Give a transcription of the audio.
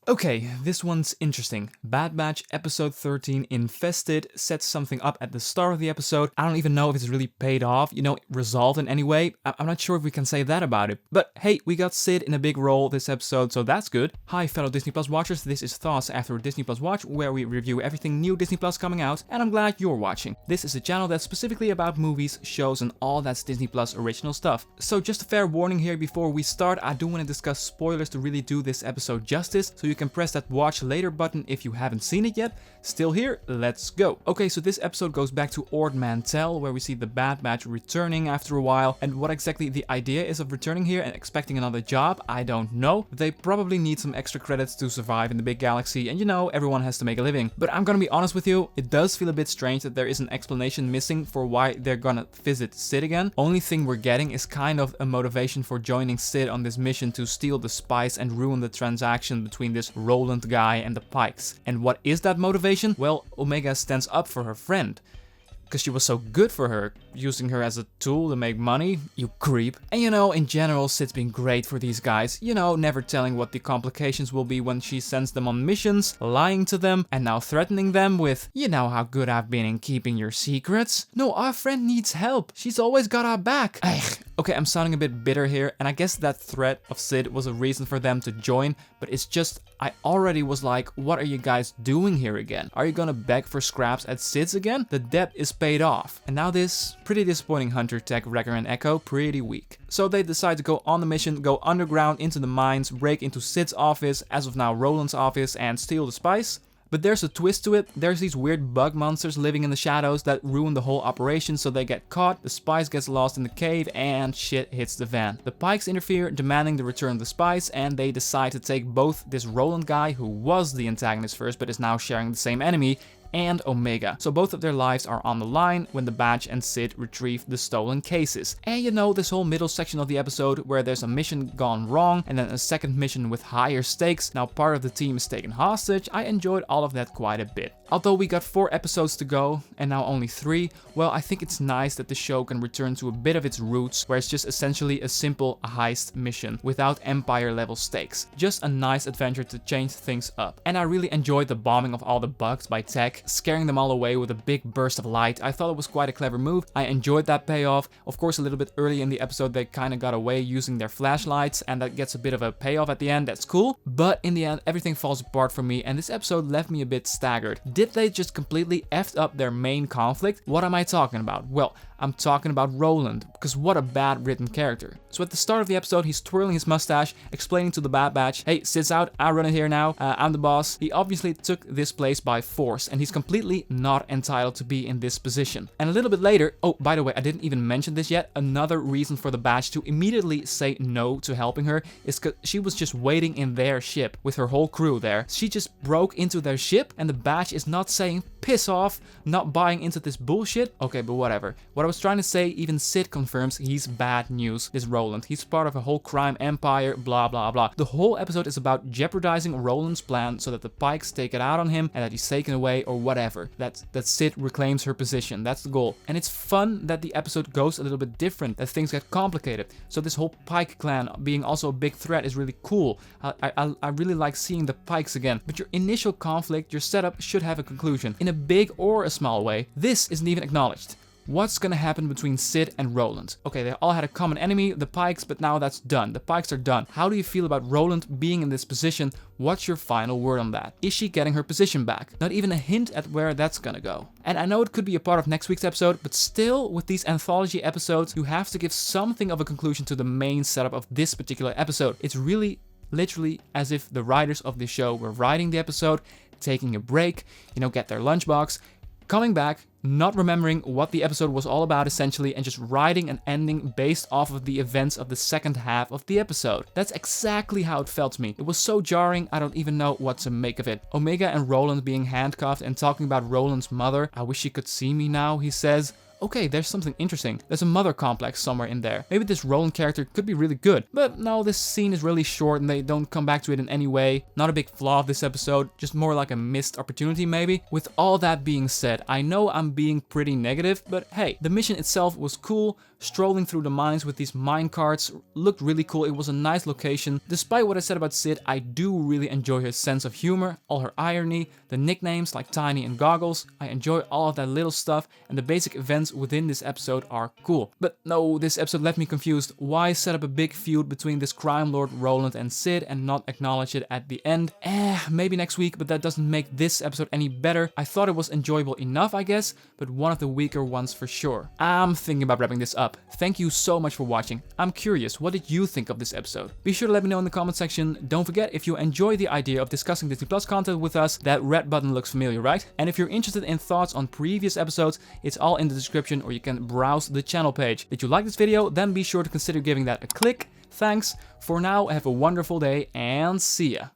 Okay, this one's interesting. Bad Batch episode 13, Infested, sets something up at the start of the episode. I don't even know if it's really paid off, resolved in any way. I'm not sure if we can say that about it. But hey, we got Sid in a big role this episode, so that's good. Hi fellow Disney Plus watchers, this is Thoughts after Disney Plus Watch, where we review everything new Disney Plus coming out, and I'm glad you're watching. This is a channel that's specifically about movies, shows, and all that's Disney Plus original stuff. So just a fair warning here before we start, I do want to discuss spoilers to really do this episode justice, so you can press that watch later button if you haven't seen it yet. Still here? Let's go. Okay, so this episode goes back to Ord Mantell, where we see the Bad Batch returning after a while, and what exactly the idea is of returning here and expecting another job, I don't know. They probably need some extra credits to survive in the big galaxy, and everyone has to make a living. But I'm gonna be honest with you, it does feel a bit strange that there is an explanation missing for why they're gonna visit Sid again. Only thing we're getting is kind of a motivation for joining Sid on this mission to steal the spice and ruin the transaction between this Roland guy and the Pikes. And what is that motivation? Well, Omega stands up for her friend. Because she was so good for her, using her as a tool to make money, you creep. And in general, Sid's been great for these guys. Never telling what the complications will be when she sends them on missions, lying to them, and now threatening them with, how good I've been in keeping your secrets. No, our friend needs help. She's always got our back. Okay, I'm sounding a bit bitter here, and I guess that threat of Sid was a reason for them to join, but it's just, I already was like, what are you guys doing here again? Are you gonna beg for scraps at Sid's again? The debt is paid off. And now this, pretty disappointing Hunter Tech, Wrecker and Echo, pretty weak. So they decide to go on the mission, go underground into the mines, break into Sid's office, as of now Roland's office, and steal the spice. But there's a twist to it. There's these weird bug monsters living in the shadows that ruin the whole operation, so they get caught, the spice gets lost in the cave, and shit hits the fan. The Pikes interfere, demanding the return of the spice, and they decide to take both this Roland guy, who was the antagonist first but is now sharing the same enemy, and Omega. So both of their lives are on the line when the Batch and Sid retrieve the stolen cases. And this whole middle section of the episode where there's a mission gone wrong and then a second mission with higher stakes, now part of the team is taken hostage, I enjoyed all of that quite a bit. Although we got 4 episodes to go, and now only 3, well, I think it's nice that the show can return to a bit of its roots, where it's just essentially a simple heist mission without Empire level stakes. Just a nice adventure to change things up. And I really enjoyed the bombing of all the bugs by Tech, scaring them all away with a big burst of light. I thought it was quite a clever move. I enjoyed that payoff. Of course, a little bit early in the episode, they kind of got away using their flashlights, and that gets a bit of a payoff at the end. That's cool. But in the end, everything falls apart for me, and this episode left me a bit staggered. Did they just completely effed up their main conflict? What am I talking about? Well, I'm talking about Roland, because what a bad written character. So at the start of the episode, he's twirling his mustache, explaining to the Bad Batch, hey, Sid's out, I run it here now, I'm the boss. He obviously took this place by force, and he's completely not entitled to be in this position. And a little bit later, oh, by the way, I didn't even mention this yet, another reason for the Batch to immediately say no to helping her is because she was just waiting in their ship with her whole crew there. She just broke into their ship, and the Batch is not saying, piss off, not buying into this bullshit. Okay, but whatever. What I was trying to say, even Sid confirms he's bad news, this Roland. He's part of a whole crime empire, blah blah blah. The whole episode is about jeopardizing Roland's plan so that the Pikes take it out on him and that he's taken away or whatever. That Sid reclaims her position. That's the goal. And it's fun that the episode goes a little bit different, that things get complicated. So this whole Pike clan being also a big threat is really cool. I really like seeing the Pikes again. But your initial conflict, your setup should have a conclusion. In a big or a small way, this isn't even acknowledged. What's gonna happen between Sid and Roland? Okay, they all had a common enemy, the Pikes, but now that's done. The Pikes are done. How do you feel about Roland being in this position? What's your final word on that? Is she getting her position back? Not even a hint at where that's gonna go. And I know it could be a part of next week's episode, but still, with these anthology episodes, you have to give something of a conclusion to the main setup of this particular episode. It's really literally as if the writers of this show were writing the episode, taking a break, get their lunchbox, coming back, not remembering what the episode was all about essentially, and just writing an ending based off of the events of the second half of the episode. That's exactly how it felt to me. It was so jarring, I don't even know what to make of it. Omega and Roland being handcuffed and talking about Roland's mother. I wish she could see me now, he says. Okay, there's something interesting. There's a mother complex somewhere in there. Maybe this Roland character could be really good. But no, this scene is really short and they don't come back to it in any way. Not a big flaw of this episode, just more like a missed opportunity maybe. With all that being said, I know I'm being pretty negative, but hey, the mission itself was cool. strolling through the mines with these mine carts looked really cool. It was a nice location. Despite what I said about Sid, I do really enjoy her sense of humor, all her irony, the nicknames like Tiny and Goggles. I enjoy all of that little stuff, and the basic events within this episode are cool. But no, this episode left me confused. Why set up a big feud between this crime lord Roland and Sid and not acknowledge it at the end? Maybe next week, but that doesn't make this episode any better. I thought it was enjoyable enough, I guess, but one of the weaker ones for sure. I'm thinking about wrapping this up. Thank you so much for watching. I'm curious, what did you think of this episode? Be sure to let me know in the comment section. Don't forget, if you enjoy the idea of discussing Disney Plus content with us, that red button looks familiar, right? And if you're interested in thoughts on previous episodes, it's all in the description, or you can browse the channel page. Did you like this video? Then be sure to consider giving that a click. Thanks. For now, have a wonderful day and see ya.